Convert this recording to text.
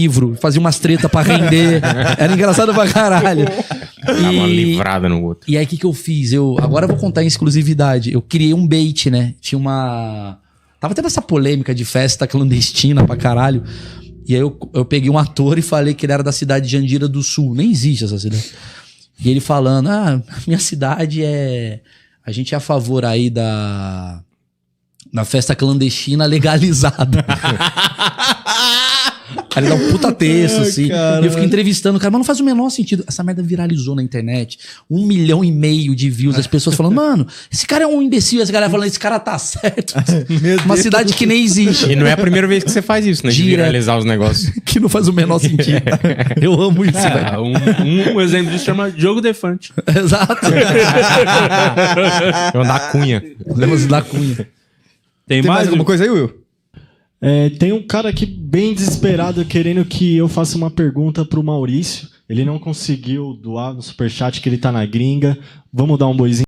livro, fazia umas tretas pra render. Era engraçado pra caralho. Dava uma livrada no outro. E aí, o que eu fiz? Agora eu vou contar em exclusividade. Eu criei um bait, né? Tinha uma... Tava tendo essa polêmica de festa clandestina pra caralho. E aí eu peguei um ator e falei que ele era da cidade de Jandira do Sul. Nem existe essa cidade. E ele falando, minha cidade é... A gente é a favor aí da festa clandestina legalizada. Aí ele dá um puta texto, assim. E eu fico entrevistando o cara, mas não faz o menor sentido. Essa merda viralizou na internet. 1,5 milhão de views. As pessoas falando, mano, esse cara é um imbecil. Esse cara falando, esse cara tá certo. Uma cidade que nem existe. E não é a primeira vez que você faz isso, né? De viralizar os negócios. Que não faz o menor sentido. Eu amo isso, velho. Um exemplo disso chama Diogo Defante. Exato. É o da Cunha. Lemos da Cunha. Tem mais alguma coisa aí, Will? Tem um cara aqui bem desesperado querendo que eu faça uma pergunta pro Maurício. Ele não conseguiu doar no superchat que ele tá na gringa. Vamos dar um boizinho.